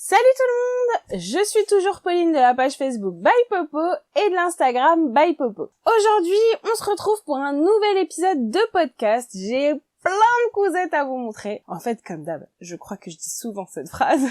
Salut tout le monde, je suis toujours Pauline de la page Facebook By Popo et de l'Instagram By Popo. Aujourd'hui, on se retrouve pour un nouvel épisode de podcast. J'ai plein de cousettes à vous montrer. En fait, comme d'hab, je crois que je dis souvent cette phrase.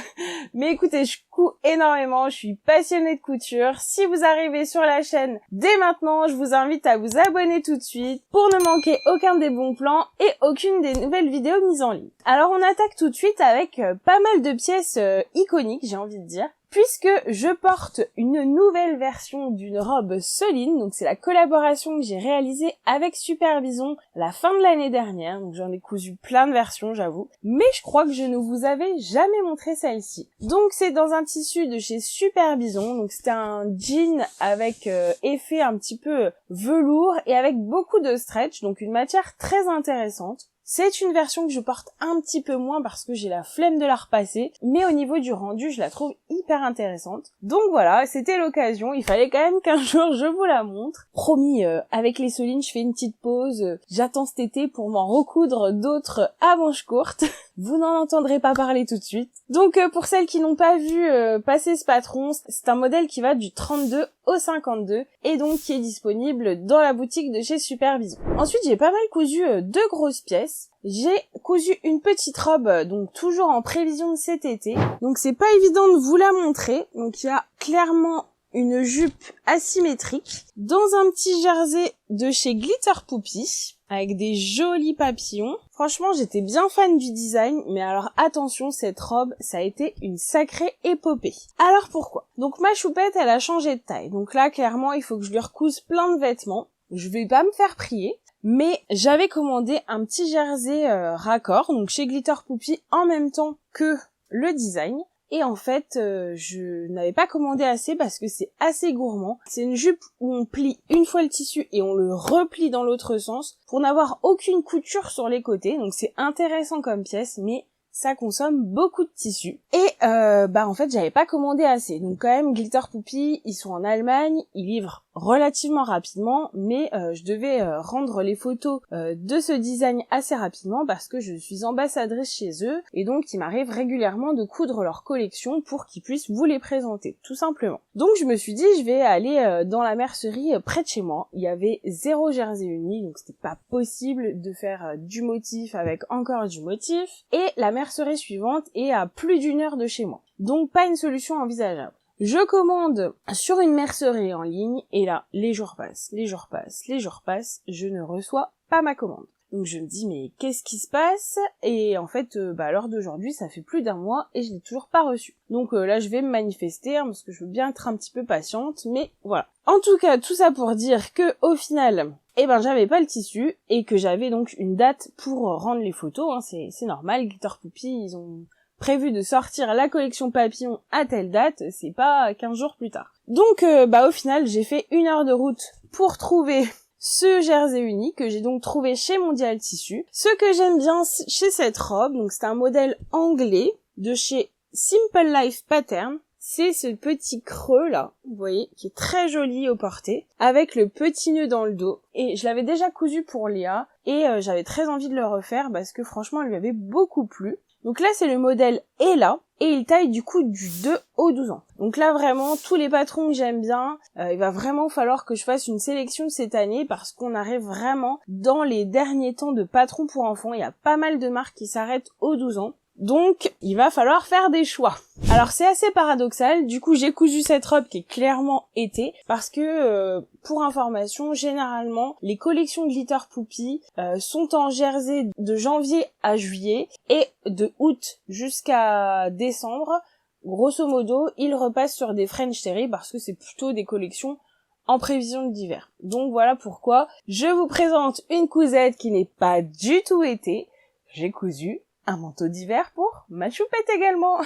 Mais écoutez, je couds énormément, je suis passionnée de couture. Si vous arrivez sur la chaîne dès maintenant, je vous invite à vous abonner tout de suite pour ne manquer aucun des bons plans et aucune des nouvelles vidéos mises en ligne. Alors on attaque tout de suite avec pas mal de pièces iconiques, j'ai envie de dire. Puisque je porte une nouvelle version d'une robe Soline, donc c'est la collaboration que j'ai réalisée avec Superbison la fin de l'année dernière, donc j'en ai cousu plein de versions j'avoue, mais je crois que je ne vous avais jamais montré celle-ci. Donc c'est dans un tissu de chez Superbison, donc c'était un jean avec effet un petit peu velours et avec beaucoup de stretch, donc une matière très intéressante. C'est une version que je porte un petit peu moins parce que j'ai la flemme de la repasser, mais au niveau du rendu, je la trouve hyper intéressante. Donc voilà, c'était l'occasion, il fallait quand même qu'un jour je vous la montre. Promis, avec les Solines, je fais une petite pause, j'attends cet été pour m'en recoudre d'autres à manches courtes. Vous n'en entendrez pas parler tout de suite. Donc pour celles qui n'ont pas vu passer ce patron, c'est un modèle qui va du 32 au 52 et donc qui est disponible dans la boutique de chez Superbison. Ensuite, j'ai pas mal cousu deux grosses pièces. J'ai cousu une petite robe, donc toujours en prévision de cet été. Donc c'est pas évident de vous la montrer. Donc il y a clairement une jupe asymétrique dans un petit jersey de chez Glitter Poopy avec des jolis papillons. Franchement, j'étais bien fan du design, mais alors attention, cette robe, ça a été une sacrée épopée. Alors pourquoi? Donc ma choupette, elle a changé de taille. Donc là, clairement, il faut que je lui recouse plein de vêtements. Je vais pas me faire prier. Mais j'avais commandé un petit jersey raccord, donc chez Glitter Poopy, en même temps que le design. Et en fait, je n'avais pas commandé assez parce que c'est assez gourmand. C'est une jupe où on plie une fois le tissu et on le replie dans l'autre sens pour n'avoir aucune couture sur les côtés. Donc c'est intéressant comme pièce, mais ça consomme beaucoup de tissu. Et en fait, j'avais pas commandé assez. Donc quand même, Glitter Poopy, ils sont en Allemagne, ils livrent relativement rapidement, mais je devais rendre les photos de ce design assez rapidement parce que je suis ambassadrice chez eux et donc il m'arrive régulièrement de coudre leur collection pour qu'ils puissent vous les présenter, tout simplement. Donc je me suis dit, je vais aller dans la mercerie près de chez moi. Il y avait 0 jersey uni, donc c'était pas possible de faire du motif avec encore du motif. Et la mercerie suivante est à plus d'1 heure de chez moi. Donc pas une solution envisageable. Je commande sur une mercerie en ligne et là, les jours passent, je ne reçois pas ma commande. Donc je me dis mais qu'est-ce qui se passe? Et en fait, à l'heure d'aujourd'hui, ça fait plus d'1 mois et je l'ai toujours pas reçu. Donc là, je vais me manifester parce que je veux bien être un petit peu patiente, mais voilà. En tout cas, tout ça pour dire que au final, j'avais pas le tissu et que j'avais donc une date pour rendre les photos. C'est normal. Glitter Poopy, ils ont prévu de sortir la collection papillon à telle date, c'est pas 15 jours plus tard. Donc au final, j'ai fait 1 heure de route pour trouver ce jersey uni que j'ai donc trouvé chez Mondial Tissu. Ce que j'aime bien chez cette robe, donc c'est un modèle anglais de chez Simple Life Pattern. C'est ce petit creux là, vous voyez, qui est très joli au porté, avec le petit nœud dans le dos. Et je l'avais déjà cousu pour Léa, et j'avais très envie de le refaire parce que franchement, elle lui avait beaucoup plu. Donc là, c'est le modèle Ella, et il taille du coup du 2 au 12 ans. Donc là, vraiment, tous les patrons que j'aime bien, il va vraiment falloir que je fasse une sélection cette année parce qu'on arrive vraiment dans les derniers temps de patrons pour enfants. Il y a pas mal de marques qui s'arrêtent aux 12 ans. Donc, il va falloir faire des choix. Alors, c'est assez paradoxal. Du coup, j'ai cousu cette robe qui est clairement été parce que, pour information, généralement, les collections Glitter Poopy sont en jersey de janvier à juillet et de août jusqu'à décembre. Grosso modo, ils repassent sur des French Terry parce que c'est plutôt des collections en prévision d'hiver. Donc, voilà pourquoi je vous présente une cousette qui n'est pas du tout été. J'ai cousu un manteau d'hiver pour ma choupette également.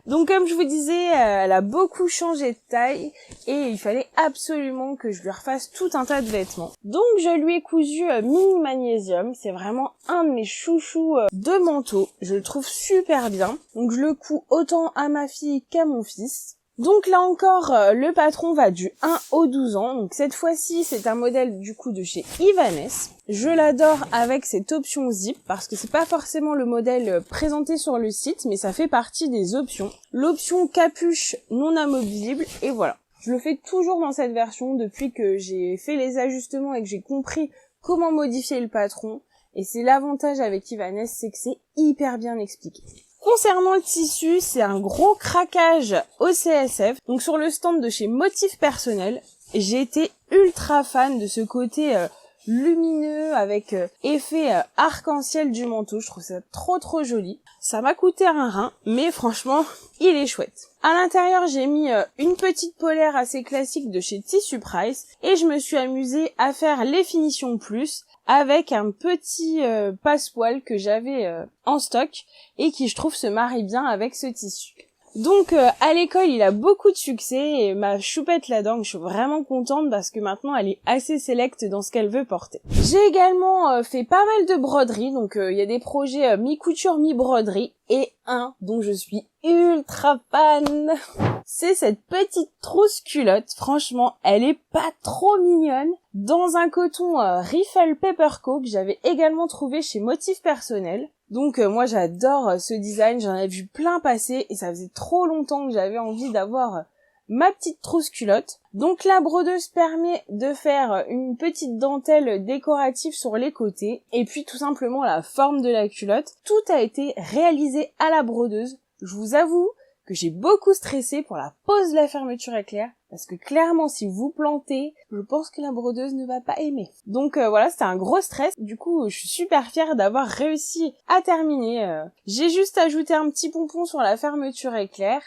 Donc comme je vous disais, elle a beaucoup changé de taille et il fallait absolument que je lui refasse tout un tas de vêtements. Donc je lui ai cousu Mini Magnésium, c'est vraiment un de mes chouchous de manteau. Je le trouve super bien. Donc je le couds autant à ma fille qu'à mon fils. Donc là encore, le patron va du 1 au 12 ans. Donc cette fois-ci, c'est un modèle du coup de chez Ibanez. Je l'adore avec cette option zip parce que c'est pas forcément le modèle présenté sur le site, mais ça fait partie des options. L'option capuche non amovible et voilà. Je le fais toujours dans cette version depuis que j'ai fait les ajustements et que j'ai compris comment modifier le patron. Et c'est l'avantage avec Ibanez, c'est que c'est hyper bien expliqué. Concernant le tissu, c'est un gros craquage au CSF. Donc sur le stand de chez Motif Personnel, j'ai été ultra fan de ce côté lumineux avec effet arc-en-ciel du manteau. Je trouve ça trop joli. Ça m'a coûté un rein, mais franchement, il est chouette. À l'intérieur, j'ai mis une petite polaire assez classique de chez Tissu Price et je me suis amusée à faire les finitions plus avec un petit passepoil que j'avais en stock et qui, je trouve, se marie bien avec ce tissu. Donc à l'école, il a beaucoup de succès et ma choupette la dingue, je suis vraiment contente parce que maintenant elle est assez sélecte dans ce qu'elle veut porter. J'ai également fait pas mal de broderies, donc il y a des projets mi-couture, mi-broderie et un dont je suis ultra fan. C'est cette petite trousse culotte, franchement, elle est pas trop mignonne, dans un coton Riffle Pepperco que j'avais également trouvé chez Motif Personnel. Donc moi j'adore ce design, j'en avais vu plein passer et ça faisait trop longtemps que j'avais envie d'avoir ma petite trousse culotte. Donc la brodeuse permet de faire une petite dentelle décorative sur les côtés et puis tout simplement la forme de la culotte. Tout a été réalisé à la brodeuse. Je vous avoue que j'ai beaucoup stressé pour la pose de la fermeture éclair parce que clairement si vous plantez, je pense que la brodeuse ne va pas aimer. Donc voilà, c'était un gros stress. Du coup, je suis super fière d'avoir réussi à terminer. J'ai juste ajouté un petit pompon sur la fermeture éclair.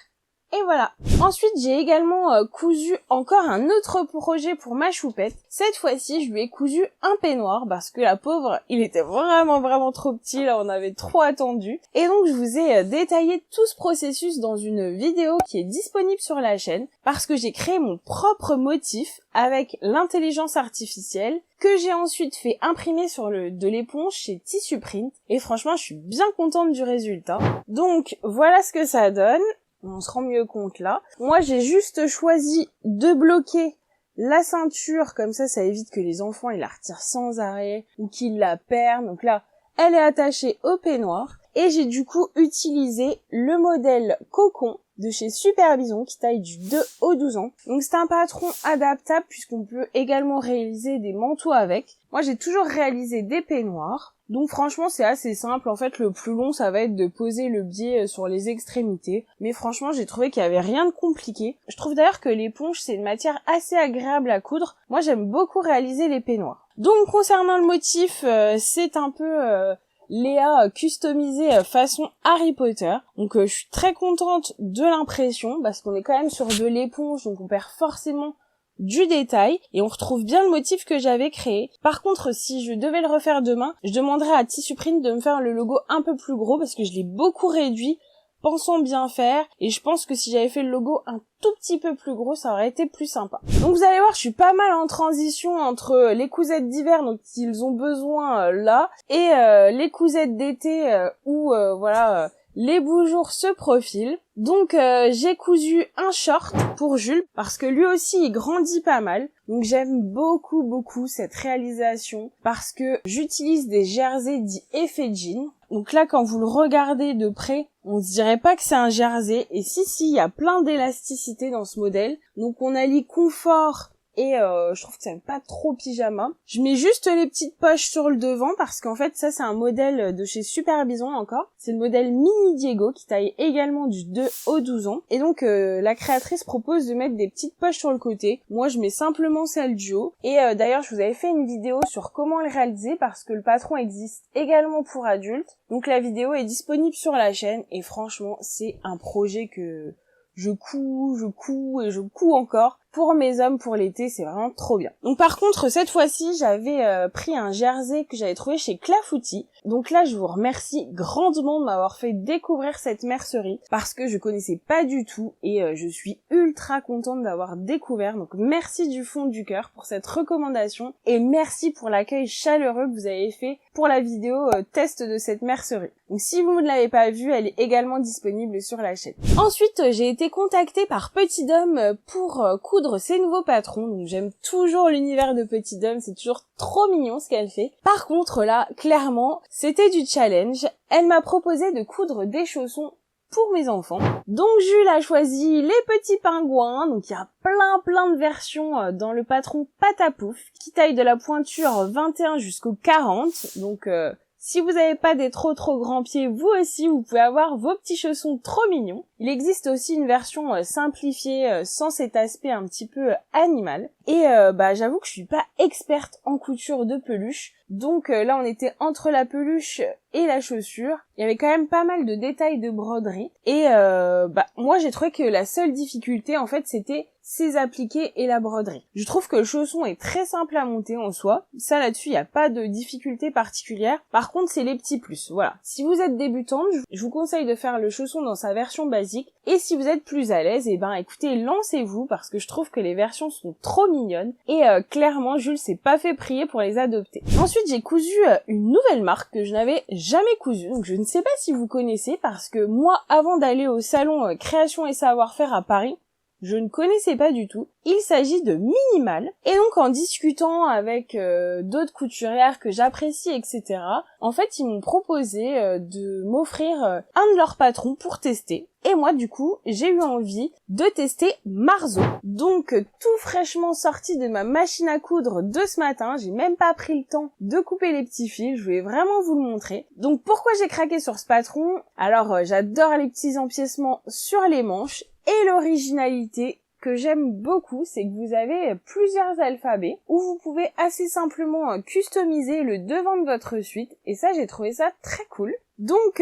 Et voilà. Ensuite, j'ai également cousu encore un autre projet pour ma choupette. Cette fois-ci, je lui ai cousu un peignoir parce que la pauvre, il était vraiment trop petit. Là, on avait trop attendu. Et donc, je vous ai détaillé tout ce processus dans une vidéo qui est disponible sur la chaîne parce que j'ai créé mon propre motif avec l'intelligence artificielle que j'ai ensuite fait imprimer sur de l'éponge chez Tissu Print. Et franchement, je suis bien contente du résultat. Donc, voilà ce que ça donne. On se rend mieux compte là. Moi, j'ai juste choisi de bloquer la ceinture, comme ça évite que les enfants ils la retirent sans arrêt ou qu'ils la perdent. Donc là, elle est attachée au peignoir. Et j'ai du coup utilisé le modèle Cocon de chez Super Bison qui taille du 2 au 12 ans. Donc c'est un patron adaptable puisqu'on peut également réaliser des manteaux avec. Moi, j'ai toujours réalisé des peignoirs. Donc franchement c'est assez simple, en fait le plus long ça va être de poser le biais sur les extrémités, mais franchement j'ai trouvé qu'il y avait rien de compliqué. Je trouve d'ailleurs que l'éponge c'est une matière assez agréable à coudre, moi j'aime beaucoup réaliser les peignoirs. Donc concernant le motif, c'est un peu Léa customisée façon Harry Potter, donc je suis très contente de l'impression parce qu'on est quand même sur de l'éponge donc on perd forcément du détail et on retrouve bien le motif que j'avais créé. Par contre, si je devais le refaire demain, je demanderais à Tissu Print de me faire le logo un peu plus gros parce que je l'ai beaucoup réduit, pensant bien faire, et je pense que si j'avais fait le logo un tout petit peu plus gros, ça aurait été plus sympa. Donc vous allez voir, je suis pas mal en transition entre les cousettes d'hiver dont ils ont besoin là et les cousettes d'été où voilà les beaux jours se profilent. Donc j'ai cousu un short pour Jules parce que lui aussi il grandit pas mal. Donc j'aime beaucoup cette réalisation parce que j'utilise des jerseys dits effet jean. Donc là quand vous le regardez de près, on se dirait pas que c'est un jersey et si il y a plein d'élasticité dans ce modèle. Donc on allie confort et je trouve que c'est pas trop pyjama. Je mets juste les petites poches sur le devant parce qu'en fait ça c'est un modèle de chez Super Bison encore. C'est le modèle Mini Diego qui taille également du 2 au 12 ans. Et donc la créatrice propose de mettre des petites poches sur le côté. Moi je mets simplement celle du haut. Et d'ailleurs je vous avais fait une vidéo sur comment le réaliser parce que le patron existe également pour adultes. Donc la vidéo est disponible sur la chaîne et franchement c'est un projet que je couds encore. pour mes hommes pour l'été, c'est vraiment trop bien. Donc par contre, cette fois-ci, j'avais pris un jersey que j'avais trouvé chez Clafoutis. Donc là, je vous remercie grandement de m'avoir fait découvrir cette mercerie parce que je connaissais pas du tout et je suis ultra contente d'avoir découvert. Donc merci du fond du cœur pour cette recommandation et merci pour l'accueil chaleureux que vous avez fait pour la vidéo test de cette mercerie. Donc si vous ne l'avez pas vue, elle est également disponible sur la chaîne. Ensuite, j'ai été contactée par Petit Dom pour coudre ses nouveaux patrons. Donc j'aime toujours l'univers de Petit Dom, c'est toujours trop mignon ce qu'elle fait. Par contre là, clairement, c'était du challenge. Elle m'a proposé de coudre des chaussons pour mes enfants. Donc Jules a choisi les petits pingouins, donc il y a plein de versions dans le patron Patapouf, qui taille de la pointure 21 jusqu'au 40, donc si vous n'avez pas des trop grands pieds, vous aussi, vous pouvez avoir vos petits chaussons trop mignons. Il existe aussi une version simplifiée sans cet aspect un petit peu animal. Et j'avoue que je suis pas experte en couture de peluche. Donc là, on était entre la peluche et la chaussure. Il y avait quand même pas mal de détails de broderie. Et moi, j'ai trouvé que la seule difficulté, en fait, c'était ses appliqués et la broderie. Je trouve que le chausson est très simple à monter en soi. Ça, là-dessus, il n'y a pas de difficulté particulière. Par contre, c'est les petits plus. Voilà. Si vous êtes débutante, je vous conseille de faire le chausson dans sa version basique. Et si vous êtes plus à l'aise, écoutez, lancez-vous parce que je trouve que les versions sont trop mignonnes. Et clairement, Jules s'est pas fait prier pour les adopter. Ensuite, j'ai cousu une nouvelle marque que je n'avais jamais cousue. Donc, je ne sais pas si vous connaissez parce que moi, avant d'aller au salon Création et Savoir-faire à Paris, je ne connaissais pas du tout. Il s'agit de Minimal. Et donc en discutant avec d'autres couturières que j'apprécie, etc., en fait ils m'ont proposé de m'offrir un de leurs patrons pour tester. Et moi du coup j'ai eu envie de tester Marzo. Donc tout fraîchement sorti de ma machine à coudre de ce matin. J'ai même pas pris le temps de couper les petits fils. Je voulais vraiment vous le montrer. Donc pourquoi j'ai craqué sur ce patron? Alors j'adore les petits empiècements sur les manches. Et l'originalité que j'aime beaucoup, c'est que vous avez plusieurs alphabets où vous pouvez assez simplement customiser le devant de votre suite. Et ça, j'ai trouvé ça très cool. Donc,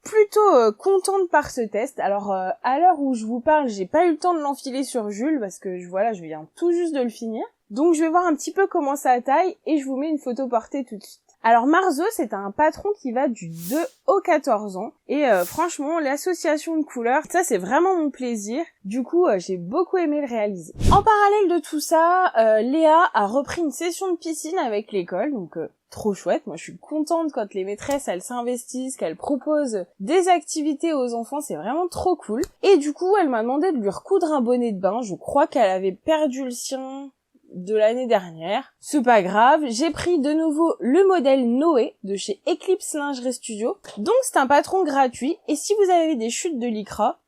plutôt contente par ce test. Alors, à l'heure où je vous parle, j'ai pas eu le temps de l'enfiler sur Jules parce que je viens tout juste de le finir. Donc, je vais voir un petit peu comment ça taille et je vous mets une photo portée tout de suite. Alors Marzo, c'est un patron qui va du 2 au 14 ans et franchement l'association de couleurs, ça c'est vraiment mon plaisir. Du coup j'ai beaucoup aimé le réaliser. En parallèle de tout ça, Léa a repris une session de piscine avec l'école, donc trop chouette. Moi je suis contente quand les maîtresses elles s'investissent, qu'elles proposent des activités aux enfants, c'est vraiment trop cool. Et du coup elle m'a demandé de lui recoudre un bonnet de bain, je crois qu'elle avait perdu le sien de l'année dernière. C'est pas grave, j'ai pris de nouveau le modèle Noé de chez Eclipse Lingerie Studio. Donc c'est un patron gratuit et si vous avez des chutes de lycra,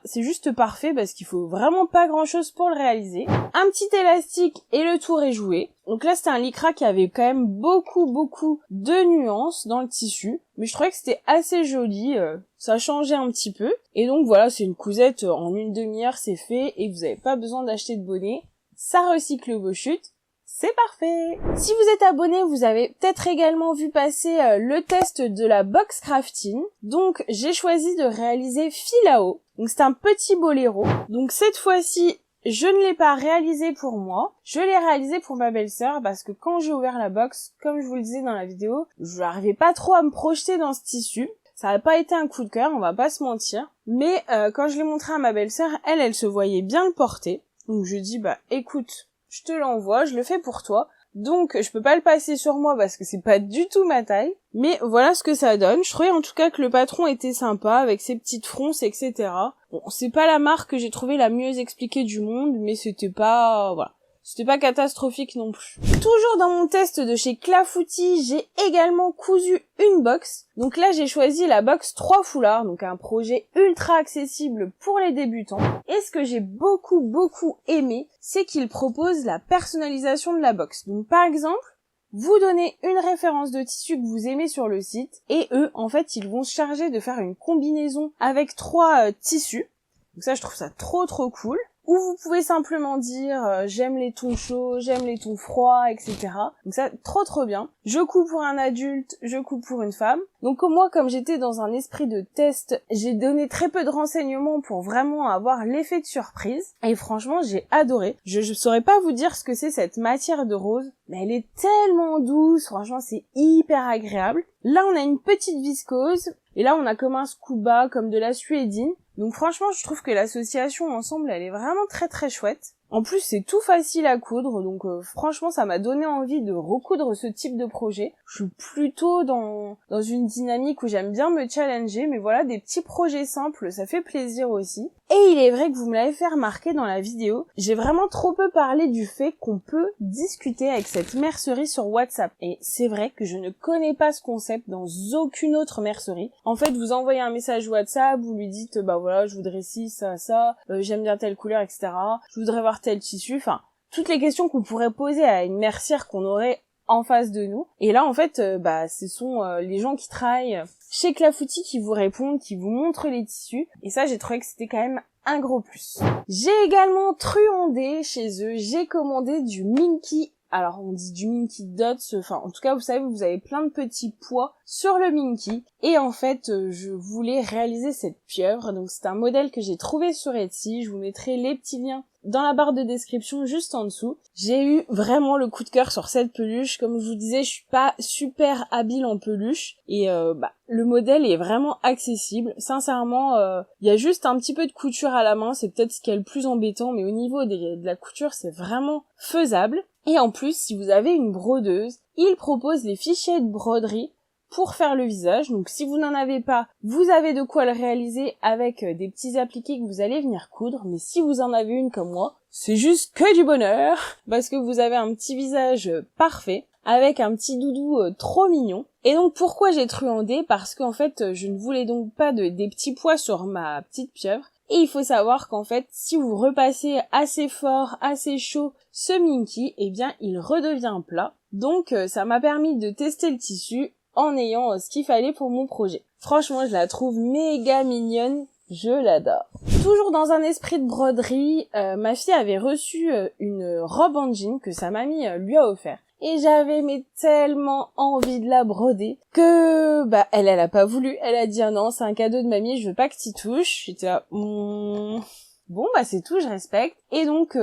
c'est juste parfait parce qu'il faut vraiment pas grand chose pour le réaliser. Un petit élastique et le tour est joué. Donc là c'était un lycra qui avait quand même beaucoup de nuances dans le tissu. Mais je trouvais que c'était assez joli, ça changeait un petit peu. Et donc voilà, c'est une cousette en une demi-heure c'est fait et vous avez pas besoin d'acheter de bonnet. Ça recycle vos chutes, c'est parfait. Si vous êtes abonné, vous avez peut-être également vu passer le test de la box crafting. Donc j'ai choisi de réaliser fil à eau. Donc c'est un petit boléro. Donc cette fois-ci, je ne l'ai pas réalisé pour moi. Je l'ai réalisé pour ma belle-sœur parce que quand j'ai ouvert la box, comme je vous le disais dans la vidéo, je n'arrivais pas trop à me projeter dans ce tissu. Ça n'a pas été un coup de cœur, on va pas se mentir. Mais quand je l'ai montré à ma belle-sœur, elle se voyait bien le porter. Donc je dis écoute, je te l'envoie, je le fais pour toi. Donc je peux pas le passer sur moi parce que c'est pas du tout ma taille. Mais voilà ce que ça donne. Je trouvais en tout cas que le patron était sympa avec ses petites fronces, etc. Bon, c'est pas la marque que j'ai trouvé la mieux expliquée du monde, mais c'était pas catastrophique non plus. Toujours dans mon test de chez Clafoutis, j'ai également cousu une box. Donc là, j'ai choisi la box 3 foulards, donc un projet ultra accessible pour les débutants. Et ce que j'ai beaucoup aimé, c'est qu'il propose la personnalisation de la box. Donc par exemple, vous donnez une référence de tissu que vous aimez sur le site, et eux, en fait, ils vont se charger de faire une combinaison avec 3 tissus. Donc ça, je trouve ça trop cool. ou vous pouvez simplement dire j'aime les tons chauds, j'aime les tons froids, etc. Donc ça, trop bien. Je couds pour un adulte, je couds pour une femme. Donc moi, comme j'étais dans un esprit de test, j'ai donné très peu de renseignements pour vraiment avoir l'effet de surprise. Et franchement, j'ai adoré. Je saurais pas vous dire ce que c'est cette matière de rose, mais elle est tellement douce, franchement, c'est hyper agréable. Là, on a une petite viscose, et là, on a comme un scuba, comme de la suédine. Donc franchement, je trouve que l'association ensemble, elle est vraiment très chouette. En plus, c'est tout facile à coudre, donc franchement, ça m'a donné envie de recoudre ce type de projet. Je suis plutôt dans une dynamique où j'aime bien me challenger, mais voilà, des petits projets simples, ça fait plaisir aussi. Et il est vrai que vous me l'avez fait remarquer dans la vidéo, j'ai vraiment trop peu parlé du fait qu'on peut discuter avec cette mercerie sur WhatsApp. Et c'est vrai que je ne connais pas ce concept dans aucune autre mercerie. En fait, vous envoyez un message WhatsApp, vous lui dites, bah voilà, je voudrais ci, ça, j'aime bien telle couleur, etc. Je voudrais voir tel tissu, enfin, toutes les questions qu'on pourrait poser à une mercière qu'on aurait en face de nous. Et là, en fait, ce sont les gens qui travaillent chez Clafoutis qui vous répondent, qui vous montrent les tissus. Et ça, j'ai trouvé que c'était quand même un gros plus. J'ai également truandé chez eux. J'ai commandé du Minky. Alors, on dit du Minky Dots. Enfin, en tout cas, vous savez, vous avez plein de petits pois sur le Minky. Et en fait, je voulais réaliser cette pieuvre. Donc, c'est un modèle que j'ai trouvé sur Etsy. Je vous mettrai les petits liens dans la barre de description juste en dessous. J'ai eu vraiment le coup de cœur sur cette peluche. Comme je vous disais, je suis pas super habile en peluche et le modèle est vraiment accessible. Sincèrement, il y a juste un petit peu de couture à la main, c'est peut-être ce qui est le plus embêtant, mais au niveau de la couture, c'est vraiment faisable. Et en plus, si vous avez une brodeuse, il propose les fichiers de broderie pour faire le visage. Donc si vous n'en avez pas, vous avez de quoi le réaliser avec des petits appliqués que vous allez venir coudre. Mais si vous en avez une comme moi, c'est juste que du bonheur parce que vous avez un petit visage parfait avec un petit doudou trop mignon. Et donc pourquoi j'ai truandé? Parce qu'en fait, je ne voulais donc pas des petits pois sur ma petite pieuvre. Et il faut savoir qu'en fait, si vous repassez assez fort, assez chaud ce Minky, eh bien il redevient plat. Donc ça m'a permis de tester le tissu en ayant ce qu'il fallait pour mon projet. Franchement, je la trouve méga mignonne, je l'adore. Toujours dans un esprit de broderie, ma fille avait reçu une robe en jean que sa mamie lui a offert. Et j'avais tellement envie de la broder que elle a pas voulu. Elle a dit ah non, c'est un cadeau de mamie, je veux pas que t'y touches. J'étais là, bon c'est tout, je respecte. Et donc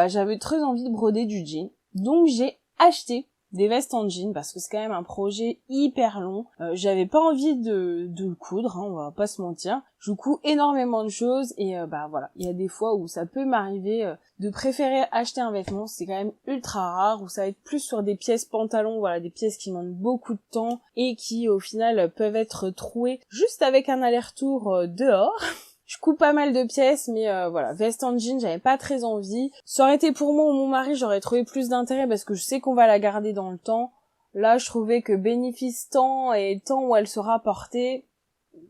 j'avais très envie de broder du jean. Donc j'ai acheté des vestes en jean parce que c'est quand même un projet hyper long. J'avais pas envie de le coudre, on va pas se mentir. Je couds énormément de choses et voilà, il y a des fois où ça peut m'arriver de préférer acheter un vêtement, c'est quand même ultra rare, où ça va être plus sur des pièces pantalons, voilà, des pièces qui demandent beaucoup de temps et qui au final peuvent être trouées juste avec un aller-retour dehors. Je coupe pas mal de pièces, mais voilà, veste en jean, j'avais pas très envie. Ça aurait été pour moi ou mon mari, j'aurais trouvé plus d'intérêt parce que je sais qu'on va la garder dans le temps. Là, je trouvais que bénéfice temps et temps où elle sera portée,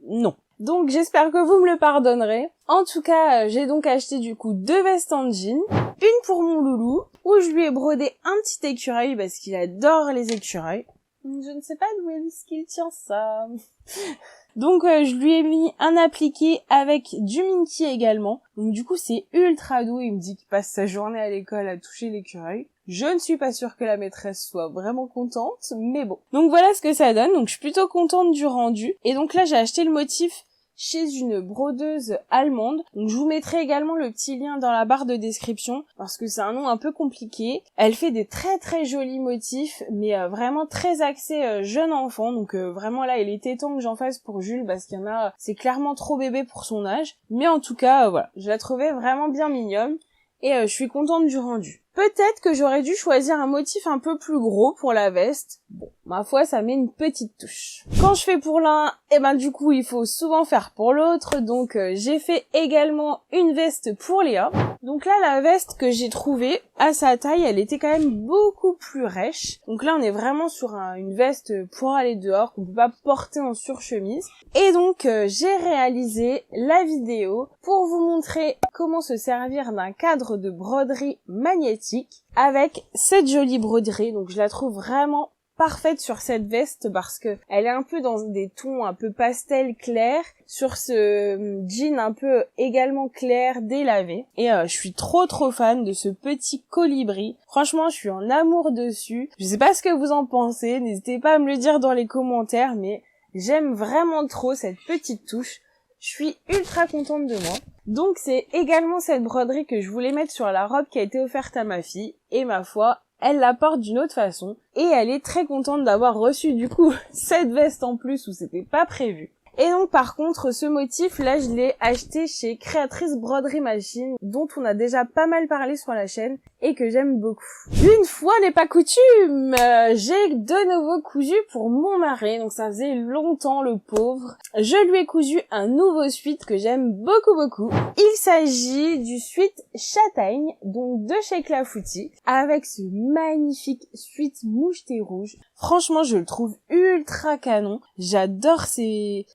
non. Donc j'espère que vous me le pardonnerez. En tout cas, j'ai donc acheté du coup 2 vestes en jean, une pour mon loulou, où je lui ai brodé un petit écureuil parce qu'il adore les écureuils. Je ne sais pas d'où est-ce qu'il tient ça. Donc je lui ai mis un appliqué avec du Minky également. Donc du coup c'est ultra doux, il me dit qu'il passe sa journée à l'école à toucher l'écureuil. Je ne suis pas sûre que la maîtresse soit vraiment contente, mais bon. Donc voilà ce que ça donne, donc je suis plutôt contente du rendu. Et donc là j'ai acheté le motif chez une brodeuse allemande. Donc je vous mettrai également le petit lien dans la barre de description parce que c'est un nom un peu compliqué. Elle fait des très jolis motifs mais vraiment très axés jeune enfant. Donc vraiment là il était temps que j'en fasse pour Jules parce qu'il y en a, c'est clairement trop bébé pour son âge. Mais en tout cas voilà, je la trouvais vraiment bien mignonne et je suis contente du rendu. Peut-être que j'aurais dû choisir un motif un peu plus gros pour la veste. Bon, ma foi, ça met une petite touche. Quand je fais pour l'un, du coup, il faut souvent faire pour l'autre. Donc, j'ai fait également une veste pour Léa. Donc là, la veste que j'ai trouvée, à sa taille, elle était quand même beaucoup plus rêche. Donc là, on est vraiment sur une veste pour aller dehors, qu'on peut pas porter en surchemise. Et donc, j'ai réalisé la vidéo pour vous montrer comment se servir d'un cadre de broderie magnétique avec cette jolie broderie. Donc je la trouve vraiment parfaite sur cette veste parce que elle est un peu dans des tons un peu pastel clair sur ce jean un peu également clair délavé. Et je suis trop fan de ce petit colibri. Franchement, je suis en amour dessus. Je sais pas ce que vous en pensez, n'hésitez pas à me le dire dans les commentaires, mais j'aime vraiment trop cette petite touche. Je suis ultra contente de moi. Donc c'est également cette broderie que je voulais mettre sur la robe qui a été offerte à ma fille. Et ma foi, elle la porte d'une autre façon. Et elle est très contente d'avoir reçu du coup cette veste en plus où c'était pas prévu. Et donc par contre ce motif là je l'ai acheté chez Créatrice Broderie Machine dont on a déjà pas mal parlé sur la chaîne et que j'aime beaucoup. Une fois n'est pas coutume, j'ai de nouveau cousu pour mon mari, donc ça faisait longtemps le pauvre. Je lui ai cousu un nouveau sweat que j'aime beaucoup. Il s'agit du sweat châtaigne, donc de chez Clafoutis, avec ce magnifique sweat moucheté rouge. Franchement je le trouve ultra canon, j'adore ces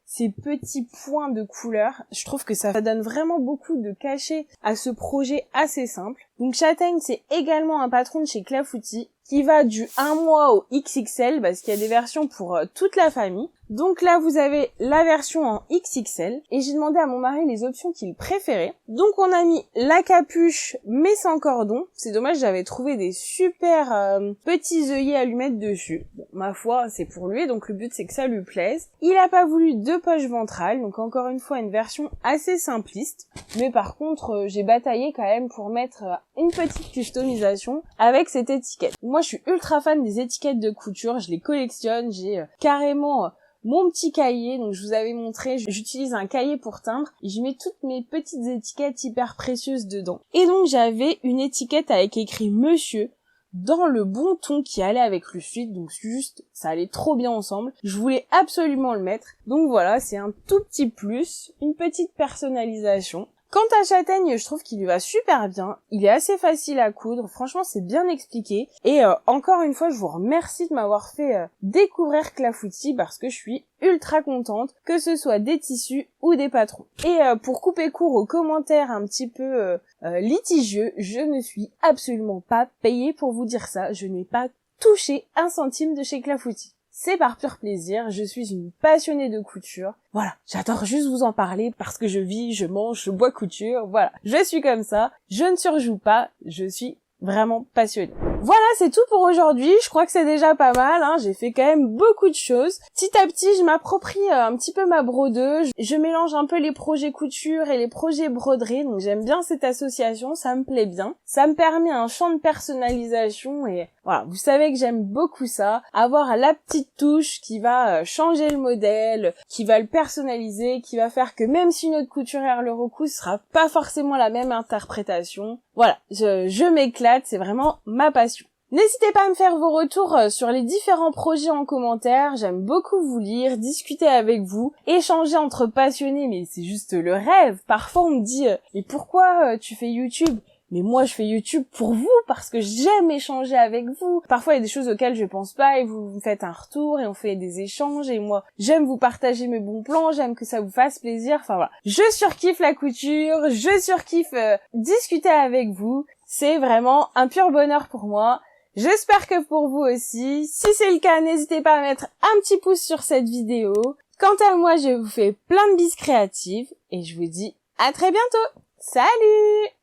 petits points de couleur. Je trouve que ça donne vraiment beaucoup de cachet à ce projet assez simple. Donc châtaigne, c'est également un patron de chez Clafoutis qui va du 1 mois au XXL parce qu'il y a des versions pour toute la famille. Donc là, vous avez la version en XXL et j'ai demandé à mon mari les options qu'il préférait. Donc on a mis la capuche mais sans cordon. C'est dommage, j'avais trouvé des super petits œillets à lui mettre dessus. Bon, ma foi, c'est pour lui, donc le but c'est que ça lui plaise. Il a pas voulu de poche ventrale, donc encore une fois une version assez simpliste. Mais par contre, j'ai bataillé quand même pour mettre une petite customisation avec cette étiquette. Moi, je suis ultra fan des étiquettes de couture, je les collectionne, j'ai carrément mon petit cahier, donc je vous avais montré, j'utilise un cahier pour timbre et je mets toutes mes petites étiquettes hyper précieuses dedans. Et donc j'avais une étiquette avec écrit monsieur dans le bon ton qui allait avec le sweat, donc juste ça allait trop bien ensemble. Je voulais absolument le mettre, donc voilà, c'est un tout petit plus, une petite personnalisation. Quant à châtaigne, je trouve qu'il lui va super bien, il est assez facile à coudre, franchement c'est bien expliqué, et encore une fois je vous remercie de m'avoir fait découvrir Clafoutis parce que je suis ultra contente, que ce soit des tissus ou des patrons. Et pour couper court aux commentaires un petit peu litigieux, je ne suis absolument pas payée pour vous dire ça, je n'ai pas touché un centime de chez Clafoutis. C'est par pur plaisir, je suis une passionnée de couture. Voilà, j'adore juste vous en parler parce que je vis, je mange, je bois couture, voilà. Je suis comme ça, je ne surjoue pas, je suis vraiment passionnée. Voilà, c'est tout pour aujourd'hui. Je crois que c'est déjà pas mal, hein. J'ai fait quand même beaucoup de choses. Petit à petit, je m'approprie un petit peu ma brodeuse. Je mélange un peu les projets couture et les projets broderie. Donc j'aime bien cette association, ça me plaît bien. Ça me permet un champ de personnalisation et voilà, vous savez que j'aime beaucoup ça. Avoir la petite touche qui va changer le modèle, qui va le personnaliser, qui va faire que même si une autre couturière le recoue, ce sera pas forcément la même interprétation. Voilà, je m'éclate, c'est vraiment ma passion. N'hésitez pas à me faire vos retours sur les différents projets en commentaire, j'aime beaucoup vous lire, discuter avec vous, échanger entre passionnés, mais c'est juste le rêve. Parfois on me dit « Mais pourquoi tu fais YouTube ?» Mais moi je fais YouTube pour vous, parce que j'aime échanger avec vous. Parfois il y a des choses auxquelles je pense pas et vous me faites un retour et on fait des échanges et moi j'aime vous partager mes bons plans, j'aime que ça vous fasse plaisir, enfin voilà. Je surkiffe la couture, je surkiffe discuter avec vous, c'est vraiment un pur bonheur pour moi. J'espère que pour vous aussi. Si c'est le cas, n'hésitez pas à mettre un petit pouce sur cette vidéo. Quant à moi, je vous fais plein de bises créatives et je vous dis à très bientôt. Salut!